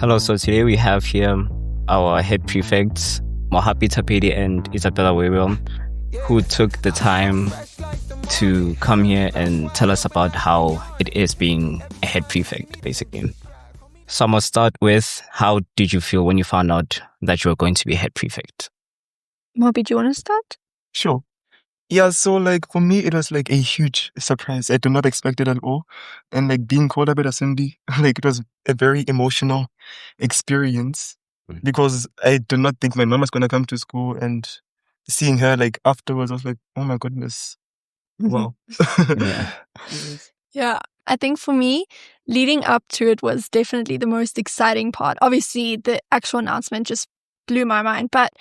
Hello, so today we have here our head prefects, Mohapi, Thapedi, and Isabella Waywell, who took the time to come here and tell us about how it is being a head prefect, basically. So I'm going to start with, how did you feel when you found out that you were going to be a head prefect? Mohapi, do you want to start? Sure. Yeah, so for me, it was a huge surprise. I did not expect it at all. And being called up at assembly, it was a very emotional experience because I did not think my mom was going to come to school, and seeing her afterwards, I was like, oh my goodness. Wow. Yeah. Yeah, I think for me, leading up to it was definitely the most exciting part. Obviously, the actual announcement just blew my mind. But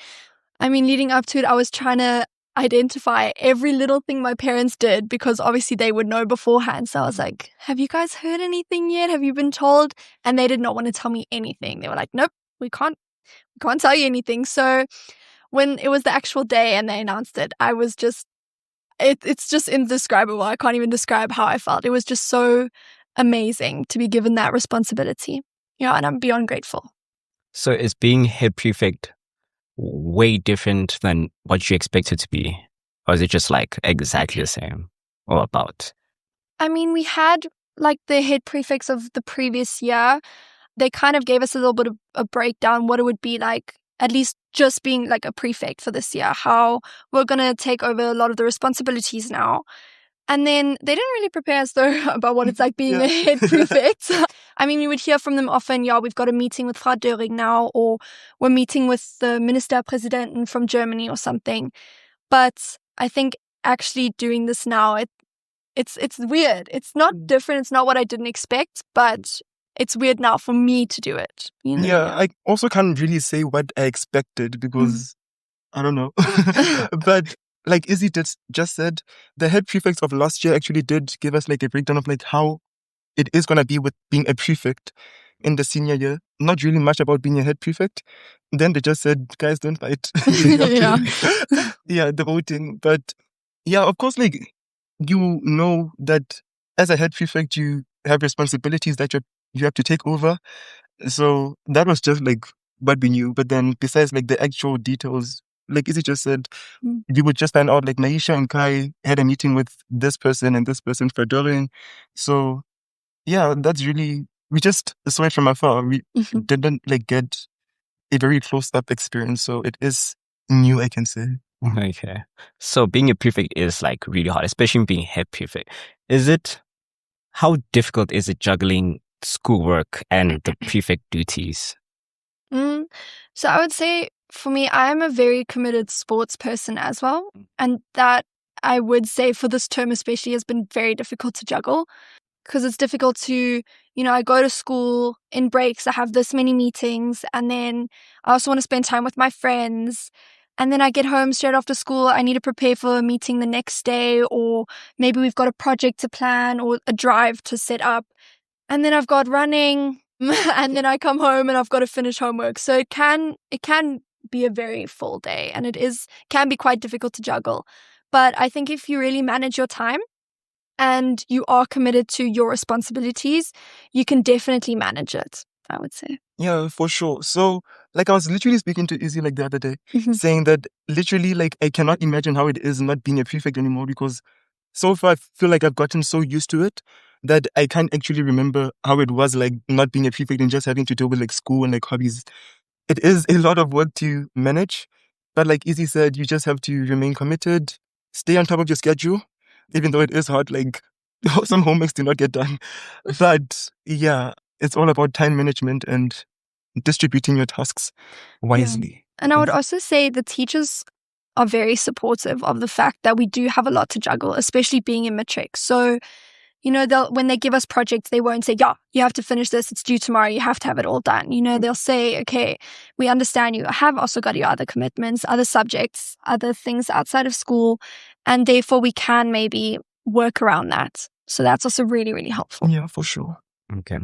I mean, leading up to it, I was trying to identify every little thing my parents did because obviously they would know beforehand. So I was like, have you guys heard anything yet? Have you been told? And they did not want to tell me anything. They were like, nope, we can't tell you anything. So when it was the actual day and they announced it, I was just, it's just indescribable. I can't even describe how I felt. It was just so amazing to be given that responsibility. Yeah, and I'm beyond grateful. So is being head prefect way different than what you expected to be? Or is it just exactly the same or about? I mean, we had the head prefects of the previous year. They kind of gave us a little bit of a breakdown what it would be like, at least just being a prefect for this year, how we're going to take over a lot of the responsibilities now. And then they didn't really prepare us though about what it's like being a head prefect. I mean, we would hear from them often, we've got a meeting with Frau Döring now, or we're meeting with the Ministerpräsidenten from Germany or something. But I think actually doing this now, it's weird. It's not different. It's not what I didn't expect, but it's weird now for me to do it. You know? Yeah, I also can't really say what I expected because I don't know. But Izzy just said, the head prefects of last year actually did give us a breakdown of how it is going to be with being a prefect in the senior year. Not really much about being a head prefect. Then they just said, guys, don't fight. Yeah. Yeah, the voting. But yeah, of course, you know that as a head prefect, you have responsibilities that you have to take over. So that was just what we knew. But then besides the actual details, Izzy just said, we would just find out Naisha and Kai had a meeting with this person and this person for Dorin. So yeah, that's really, we just saw it from afar. We didn't get a very close up experience. So it is new, I can say. Okay. So being a prefect is really hard, especially being head prefect. How difficult is it juggling schoolwork and the prefect duties? So I would say for me, I'm a very committed sports person as well. And that I would say for this term especially has been very difficult to juggle because it's difficult to, I go to school in breaks, I have this many meetings, and then I also want to spend time with my friends. And then I get home straight after school, I need to prepare for a meeting the next day, or maybe we've got a project to plan or a drive to set up. And then I've got running, and then I come home and I've got to finish homework. So it can be a very full day, and can be quite difficult to juggle. But I think if you really manage your time and you are committed to your responsibilities, you can definitely manage it, I would say. Yeah, for sure. So I was literally speaking to Izzy the other day, saying that literally I cannot imagine how it is not being a prefect anymore, because so far I feel I've gotten so used to it that I can't actually remember how it was not being a prefect and just having to deal with school and hobbies. It is a lot of work to manage, but Izzy said, you just have to remain committed, stay on top of your schedule, even though it is hard, some homeworks do not get done. But yeah, it's all about time management and distributing your tasks wisely. Yeah. And I would also say the teachers are very supportive of the fact that we do have a lot to juggle, especially being in matric. So, when they give us projects, they won't say, you have to finish this, it's due tomorrow, you have to have it all done. They'll say, okay, we understand you have also got your other commitments, other subjects, other things outside of school, and therefore we can maybe work around that. So that's also really, really helpful. Yeah, for sure. Okay.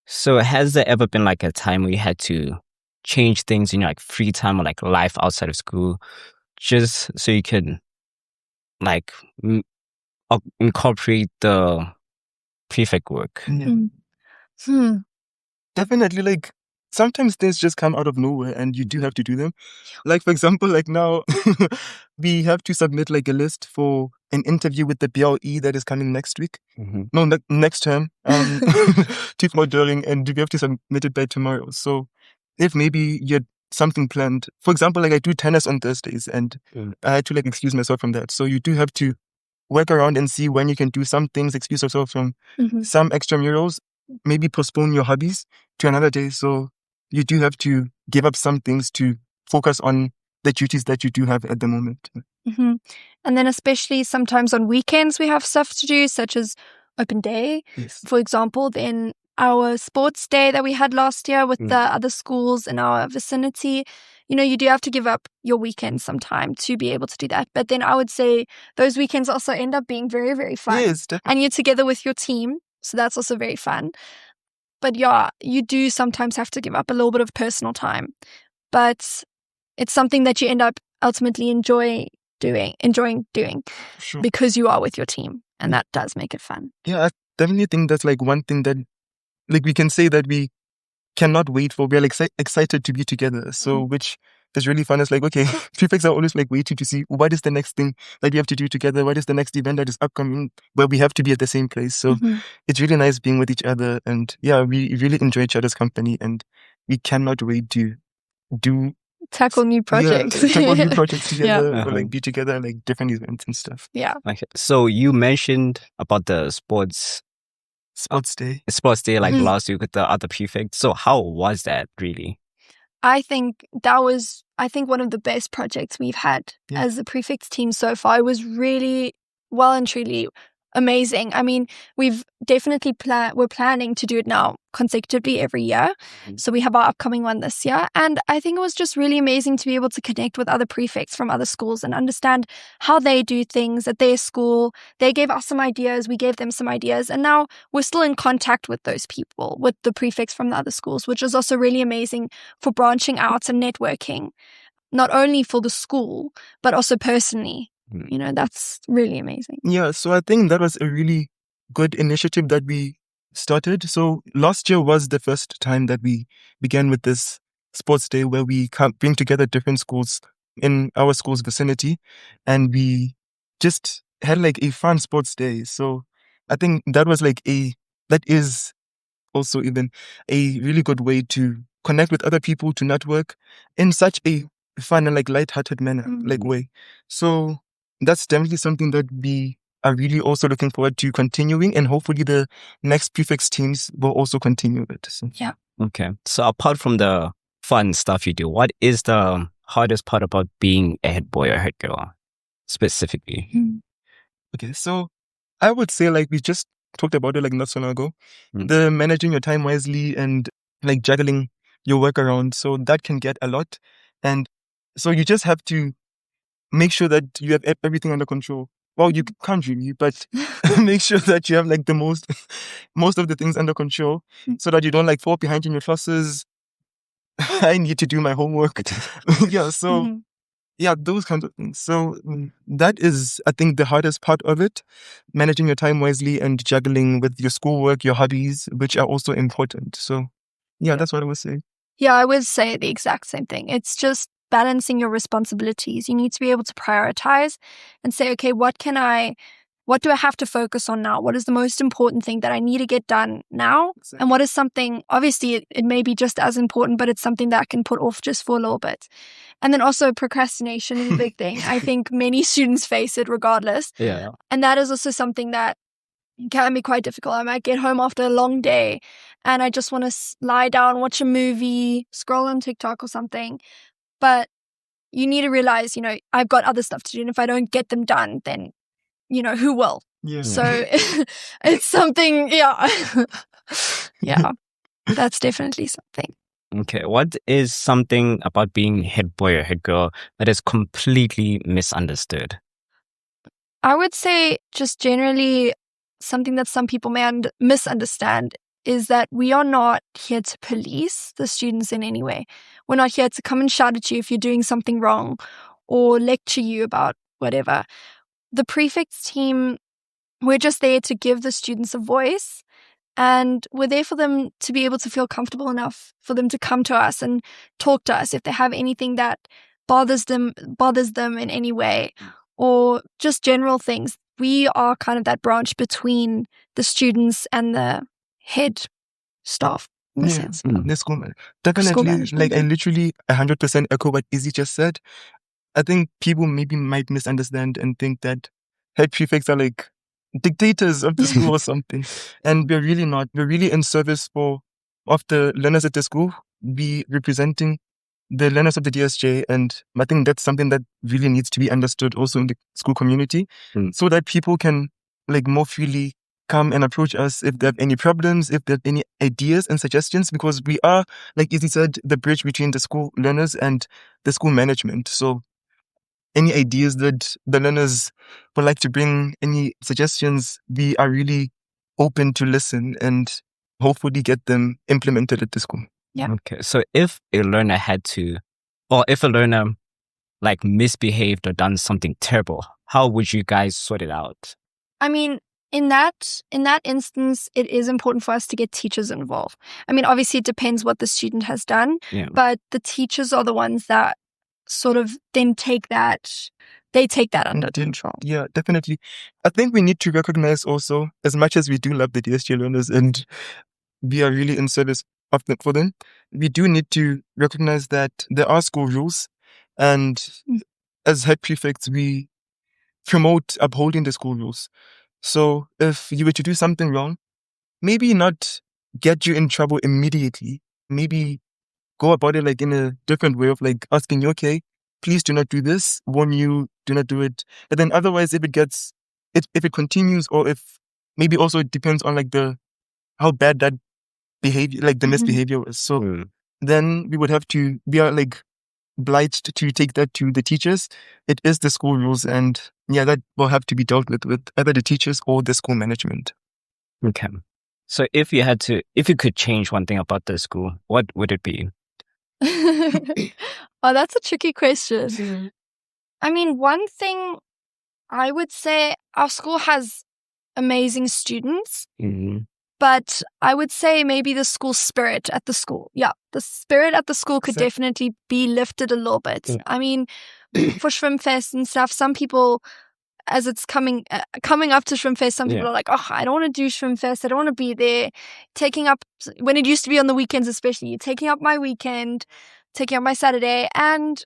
So has there ever been a time where you had to change things in your free time or life outside of school, just so you can incorporate the prefect work? Yeah. Definitely sometimes things just come out of nowhere and you do have to do them. Like, for example, like now we have to submit like a list for an interview with the BLE that is coming next week. No, next term. Teeth modeling, and we have to submit it by tomorrow. So if maybe you had something planned, for example, like I do tennis on Thursdays and I had to like excuse myself from that. So you do have to work around and see when you can do some things, excuse yourself from some extramurals, maybe postpone your hobbies to another day. So you do have to give up some things to focus on the duties that you do have at the moment. And then especially sometimes on weekends we have stuff to do, such as open day, for example. Then our sports day that we had last year with the other schools in our vicinity, you know, you do have to give up your weekend sometime to be able to do that. But then I would say those weekends also end up being very, very fun. Yes, definitely. And you're together with your team, so that's also very fun. But yeah, you do sometimes have to give up a little bit of personal time. But it's something that you end up ultimately enjoying doing because you are with your team. And that does make it fun. Yeah, I definitely think that's like one thing that like we can say that we cannot wait for. We're like excited to be together. So which is really fun. It's like, okay, prefects are always like waiting to see what is the next thing that we have to do together. What is the next event that is upcoming where we have to be at the same place. So it's really nice being with each other. And yeah, we really enjoy each other's company and we cannot wait to tackle new projects. Tackle new projects together or like be together at like different events and stuff. Yeah. Okay. So you mentioned about the sports day like last week with the other prefects. So how was that really? I think that was one of the best projects we've had as the prefects team so far. It was really well and truly amazing. I mean, we've definitely we're planning to do it now consecutively every year. So we have our upcoming one this year. And I think it was just really amazing to be able to connect with other prefects from other schools and understand how they do things at their school. They gave us some ideas, we gave them some ideas, and now we're still in contact with those people, with the prefects from the other schools, which is also really amazing for branching out and networking, not only for the school, but also personally. You know, that's really amazing. Yeah, so I think that was a really good initiative that we started. So last year was the first time that we began with this sports day where we bring together different schools in our school's vicinity and we just had like a fun sports day. So I think that was like that is also even a really good way to connect with other people, to network in such a fun and like lighthearted manner, like way. So that's definitely something that we are really also looking forward to continuing, and hopefully the next prefects teams will also continue it. So. Yeah. Okay. So apart from the fun stuff you do, what is the hardest part about being a head boy or head girl specifically? Okay, so I would say like we just talked about it like not so long ago, the managing your time wisely and like juggling your work around. So that can get a lot. And so you just have to make sure that you have everything under control. Well, you can't really, but make sure that you have like the most of the things under control so that you don't like fall behind in your classes. I need to do my homework. Those kinds of things. So that is, I think, the hardest part of it, managing your time wisely and juggling with your schoolwork, your hobbies, which are also important. So that's what I would say. Yeah, I would say the exact same thing. It's just balancing your responsibilities. You need to be able to prioritize and say, okay, what do I have to focus on now? What is the most important thing that I need to get done now? Exactly. And what is something, obviously it may be just as important, but it's something that I can put off just for a little bit. And then also procrastination is a big thing. I think many students face it regardless. Yeah. And that is also something that can be quite difficult. I might get home after a long day and I just want to lie down, watch a movie, scroll on TikTok or something. But you need to realize, you know, I've got other stuff to do. And if I don't get them done, then, you know, who will? Yeah. So it's something, that's definitely something. Okay. What is something about being head boy or head girl that is completely misunderstood? I would say just generally something that some people may misunderstand is that we are not here to police the students in any way. We're not here to come and shout at you if you're doing something wrong or lecture you about whatever. The prefects team, we're just there to give the students a voice And we're there for them to be able to feel comfortable enough for them to come to us and talk to us if they have anything that bothers them in any way, or just general things. We are kind of that branch between the students and the head staff. In a sense. The school definitely, like I literally 100% echo what Izzy just said. I think people maybe might misunderstand and think that head prefects are like dictators of the school or something. And we're really not. We're really in service of the learners at the school. We representing the learners of the DSJ. And I think that's something that really needs to be understood also in the school community, so that people can like more freely come and approach us if they have any problems, if they have any ideas and suggestions, because we are, like Izzy said, the bridge between the school learners and the school management. So any ideas that the learners would like to bring, any suggestions, we are really open to listen and hopefully get them implemented at the school. Yeah. Okay. So if a learner if a learner like misbehaved or done something terrible, how would you guys sort it out? I mean, in that instance, it is important for us to get teachers involved. I mean, obviously it depends what the student has done, but the teachers are the ones that sort of then take that under control. Yeah, definitely. I think we need to recognize also, as much as we do love the DSJ learners and we are really in service for them, we do need to recognize that there are school rules, and as head prefects, we promote upholding the school rules. So if you were to do something wrong, maybe not get you in trouble immediately, maybe go about it like in a different way of like asking you, okay, please do not do this, warn you, do not do it. But then otherwise, if it continues, or if maybe also it depends on like how bad that behavior, like the misbehavior was. So then we are like obliged to take that to the teachers. It is the school rules, and that will have to be dealt with either the teachers or the school management. Okay. So if you could change one thing about the school, what would it be? Oh, that's a tricky question. I mean, one thing I would say, our school has amazing students, but I would say maybe the school spirit at the school. Yeah, the spirit at the school could definitely be lifted a little bit. Yeah. I mean, for Schwimmfest and stuff, some people, as it's coming up to Schwimmfest, some people are like, oh, I don't want to do Schwimmfest. I don't want to be there. Taking up, when it used to be on the weekends especially, taking up my weekend, taking up my Saturday. And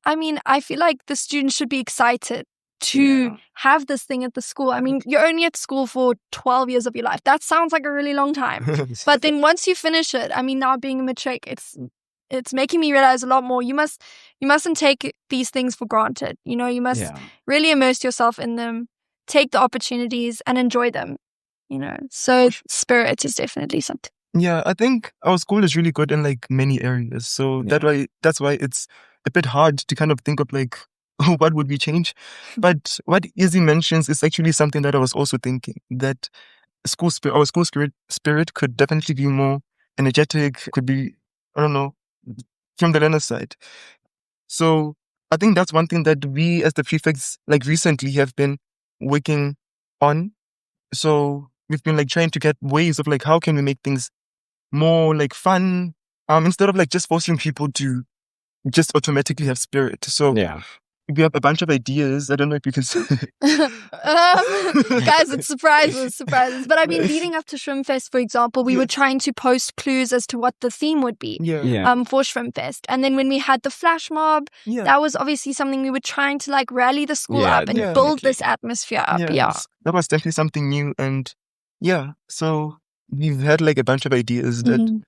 I mean, I feel like the students should be excited to have this thing at the school. I mean, you're only at school for 12 years of your life. That sounds like a really long time. But then once you finish it, I mean, now being a matric, it's making me realize a lot more. You mustn't take these things for granted. You know, you must really immerse yourself in them, take the opportunities and enjoy them, you know. So spirit is definitely something. Yeah, I think our school is really good in like many areas. So that's why it's a bit hard to kind of think of like, what would we change? But what Izzy mentions is actually something that I was also thinking, that our school spirit could definitely be more energetic, could be, I don't know, from the learner side. So I think that's one thing that we as the prefects like recently have been working on. So we've been like trying to get ways of like, how can we make things more like fun, instead of like just forcing people to just automatically have spirit. So we have a bunch of ideas. I don't know if you can say. Guys, it's surprises. But I mean, leading up to Schwimmfest, for example, we were trying to post clues as to what the theme would be for Schwimmfest. And then when we had the flash mob, that was obviously something we were trying to like rally the school up and build this atmosphere up. That was definitely something new. And so we've had like a bunch of ideas that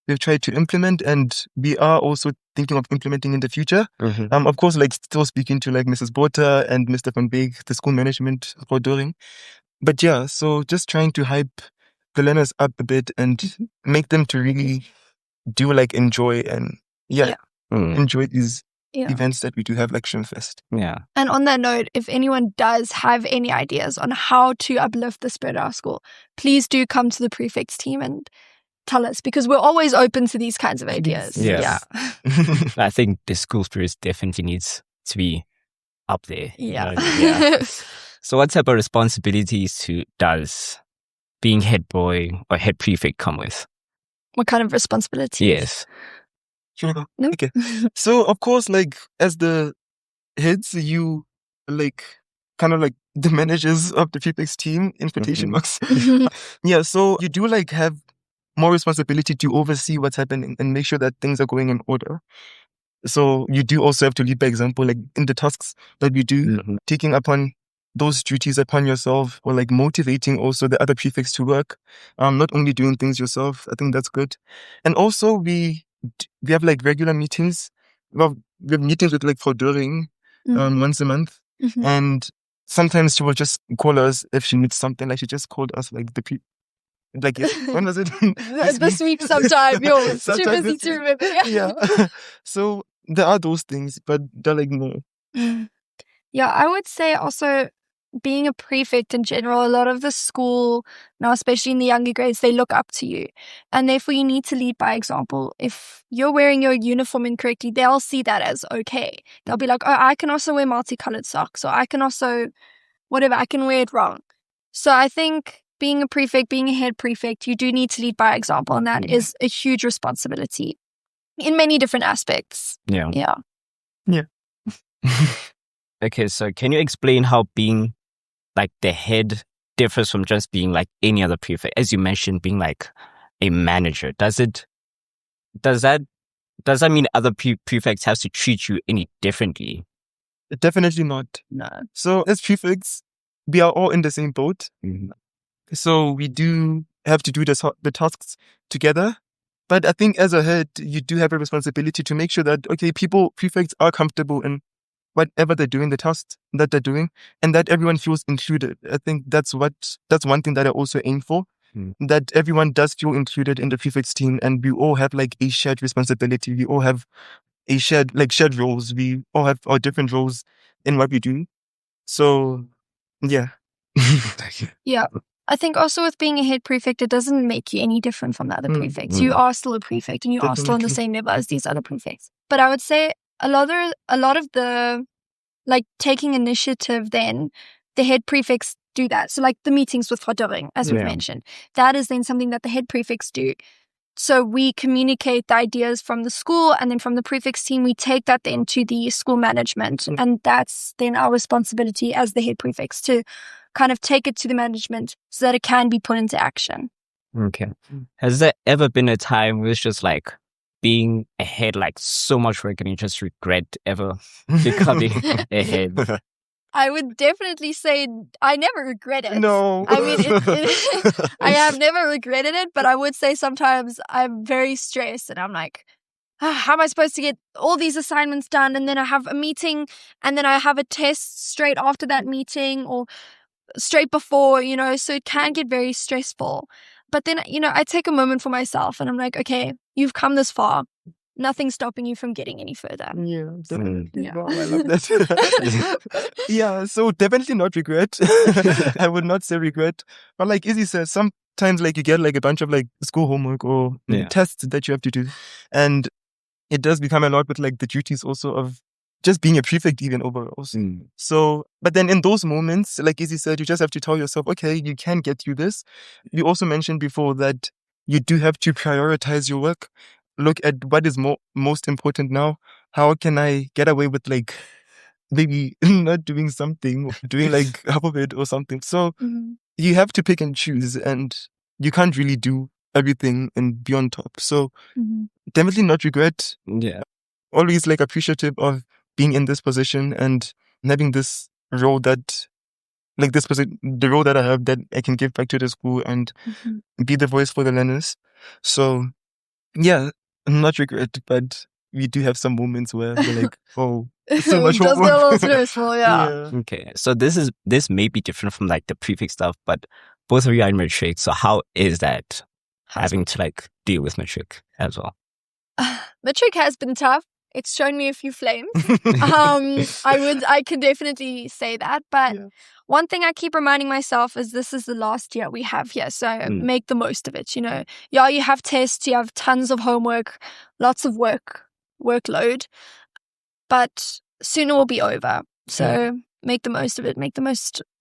we've tried to implement, and we are also thinking of implementing in the future. Of course, like still speaking to like Mrs. Bota and Mr. Van Beek, the school management for Doring. But so just trying to hype the learners up a bit and make them to really do like enjoy and enjoy these events that we do have like Schwimmfest. Yeah. And on that note, if anyone does have any ideas on how to uplift the spirit of our school, please do come to the prefects team and tell us, because we're always open to these kinds of ideas. Yes. Yeah. I think the school spirit definitely needs to be up there. Yeah. So what type of responsibilities does being head boy or head prefect come with? What kind of responsibilities? Yes. Should I go? No. Okay. So, of course, like, as the heads, you, like, kind of like the managers of the prefects team, in quotation marks. Yeah, so you do, like, have more responsibility to oversee what's happening and make sure that things are going in order. So you do also have to lead by example, like in the tasks that we do, taking upon those duties upon yourself, or like motivating also the other prefects to work. Not only doing things yourself. I think that's good. And also we have like regular meetings. Well, we have meetings with like Frau once a month. And sometimes she will just call us if she needs something. Like she just called us like like when was it? This week sometime. Yo, it's too busy to remember. Yeah. So there are those things, but they're like more. Yeah, I would say also being a prefect in general, a lot of the school, now especially in the younger grades, they look up to you. And therefore you need to lead by example. If you're wearing your uniform incorrectly, they'll see that as okay. They'll be like, oh, I can also wear multicolored socks, or I can also, whatever, I can wear it wrong. So I think being a prefect, being a head prefect, you do need to lead by example. And that is a huge responsibility in many different aspects. Yeah. Yeah. Okay, so can you explain how being like the head differs from just being like any other prefect? As you mentioned, being like a manager. Does that mean other prefects have to treat you any differently? Definitely not. No. So as prefects, we are all in the same boat. So we do have to do the tasks together. But I think as a head, you do have a responsibility to make sure that, okay, prefects are comfortable in whatever they're doing, the tasks that they're doing, and that everyone feels included. I think that's one thing that I also aim for, that everyone does feel included in the prefects team, and we all have like a shared responsibility. We all have a shared roles. We all have our different roles in what we do. So, yeah. Yeah. I think also with being a head prefect, it doesn't make you any different from the other prefects. You are still a prefect and you are still on the same level as these other prefects. But I would say a lot of the like taking initiative, then the head prefects do that. So like the meetings with Frau, as we've mentioned, that is then something that the head prefects do. So we communicate the ideas from the school, and then from the prefects team, we take that then to the school management. And that's then our responsibility as the head prefects to kind of take it to the management so that it can be put into action. Okay. Has there ever been a time where it's just like being a head, like so much work and you just regret ever becoming a head? I would definitely say I never regret it. No. I mean, I have never regretted it, but I would say sometimes I'm very stressed and I'm like, how am I supposed to get all these assignments done? And then I have a meeting and then I have a test straight after that meeting or straight before, so it can get very stressful. But then, I take a moment for myself and I'm like, okay, you've come this far. Nothing's stopping you from getting any further. Yeah, definitely. Wow, I love that. Yeah, so definitely not regret. I would not say regret. But like Izzy says, sometimes like you get like a bunch of like school homework or tests that you have to do. And it does become a lot with like the duties also of just being a prefect even overall. So, but then in those moments, like Izzy said, you just have to tell yourself, okay, you can get through this. You also mentioned before that you do have to prioritize your work. Look at what is most important now. How can I get away with like maybe not doing something, doing like half of it or something. So you have to pick and choose, and you can't really do everything and be on top. So definitely not regret. Yeah. Always like appreciative of being in this position and having this role that, like the role that I have that I can give back to the school and be the voice for the learners. So yeah, not regret, but we do have some moments where we're like, oh, so much it does homework. get a little stressful, yeah. Okay, so this may be different from like the prefix stuff, but both of you are in matric. So how is that having to like deal with matric as well? Matric has been tough. It's shown me a few flames. I can definitely say that. But one thing I keep reminding myself is this is the last year we have here. So make the most of it, Yeah, you have tests, you have tons of homework, lots of workload. But soon it will be over. So make the most of it,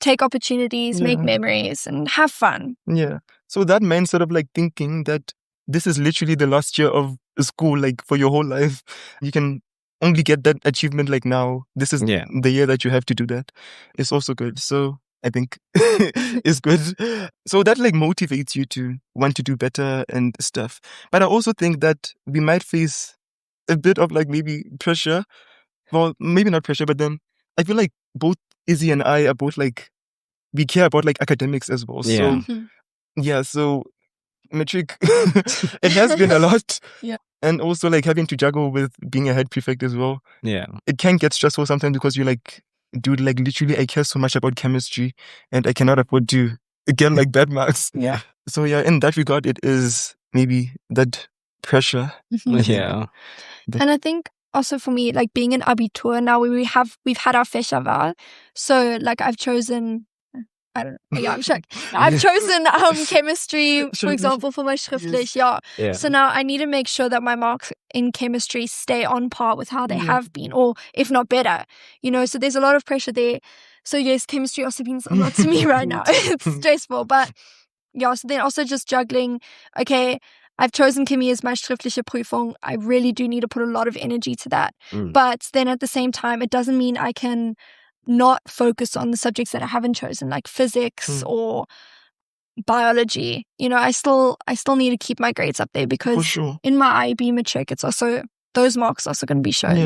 take opportunities, make memories, and have fun. Yeah. So that mindset of like thinking that this is literally the last year of school, like for your whole life, you can only get that achievement like now. This is the year that you have to do that. It's also good. So I think it's good. So that like motivates you to want to do better and stuff. But I also think that we might face a bit of like maybe pressure. Well, maybe not pressure, but then I feel like both Izzy and I are both like, we care about like academics as well. Yeah. So so matric, it has been a lot. Yeah. And also like having to juggle with being a head prefect as well. Yeah. It can get stressful sometimes because you're like, dude, like literally I care so much about chemistry and I cannot afford to get like bad marks. Yeah. So yeah, in that regard, it is maybe that pressure. Yeah. And I think also for me, like being in Abitur now, we've had our Fächerwahl. So like I've chosen, I don't know. Yeah, I'm shocked. I've chosen chemistry, for example, for my schriftlich. Yeah. So now I need to make sure that my marks in chemistry stay on par with how they have been, or if not better. So there's a lot of pressure there. So yes, chemistry also means a lot to me right now. It's stressful, but yeah. So then also just juggling. Okay, I've chosen Chemie as my schriftliche Prüfung. I really do need to put a lot of energy to that. But then at the same time, it doesn't mean I can not focus on the subjects that I haven't chosen, like physics or biology. I still need to keep my grades up there because in my IB matric, it's also, those marks also going to be shown.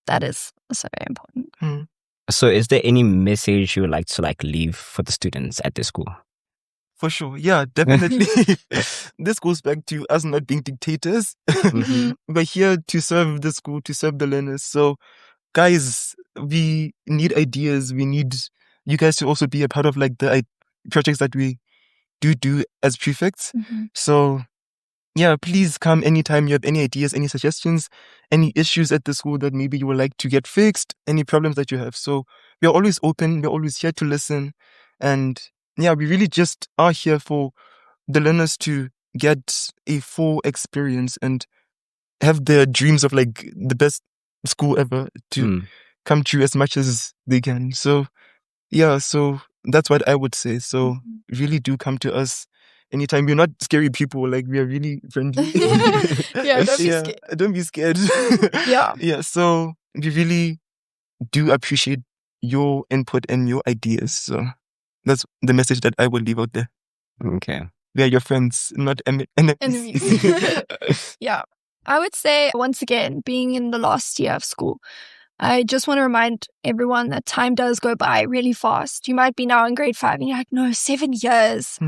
That is also very important. So is there any message you would like to like leave for the students at the school? For sure. Yeah, definitely. This goes back to us not being dictators. We're here to serve the school, to serve the learners. So guys, we need ideas. We need you guys to also be a part of like the projects that we do as prefects. So yeah, please come anytime you have any ideas, any suggestions, any issues at the school that maybe you would like to get fixed, any problems that you have. So we are always open. We're always here to listen. And yeah, we really just are here for the learners to get a full experience and have their dreams of like the best school ever to come true as much as they can. So yeah, so that's what I would say. So really do come to us anytime. We're not scary people, like we are really friendly. Don't be scared. Yeah, so we really do appreciate your input and your ideas. So that's the message that I would leave out there. Okay. We are your friends, not enemies. Yeah. I would say, once again, being in the last year of school, I just want to remind everyone that time does go by really fast. You might be now in grade 5 and you're like, no, 7 years.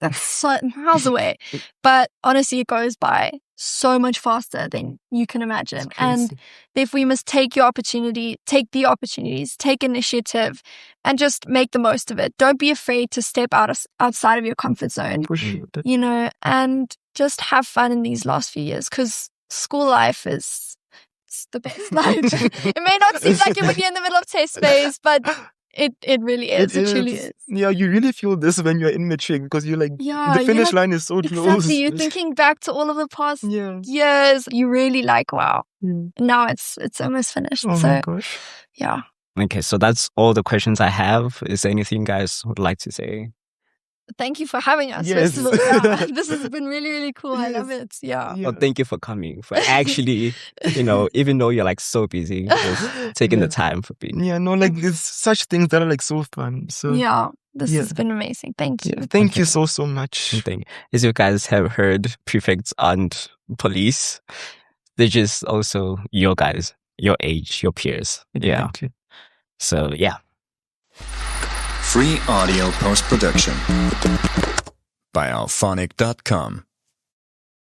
That's so miles away. But honestly, it goes by so much faster than you can imagine. And therefore, you must take the opportunities, take initiative, and just make the most of it. Don't be afraid to step outside of your comfort zone, and just have fun in these last few years, because school life is the best life. It may not seem like it when you're in the middle of test phase, but it really is. It truly is. Yeah, you really feel this when you're in matric, because you're like, the finish line is so close. Exactly. You're thinking back to all of the past years. You really like, wow. Now it's almost finished. Oh my gosh. Yeah. Okay, so that's all the questions I have. Is there anything you guys would like to say? Thank you for having us. Yes. First of all. Yeah, this has been really, really cool. I love it. Yeah. Well, thank you for coming. For actually, even though you're like so busy, just taking the time for being. Yeah, no, like there's such things that are like so fun. So yeah, this has been amazing. Thank you. Thank you so much. As you guys have heard, prefects aren't police. They're just also your guys, your age, your peers. Yeah. Exactly. So yeah. Free audio post-production by alphonic.com.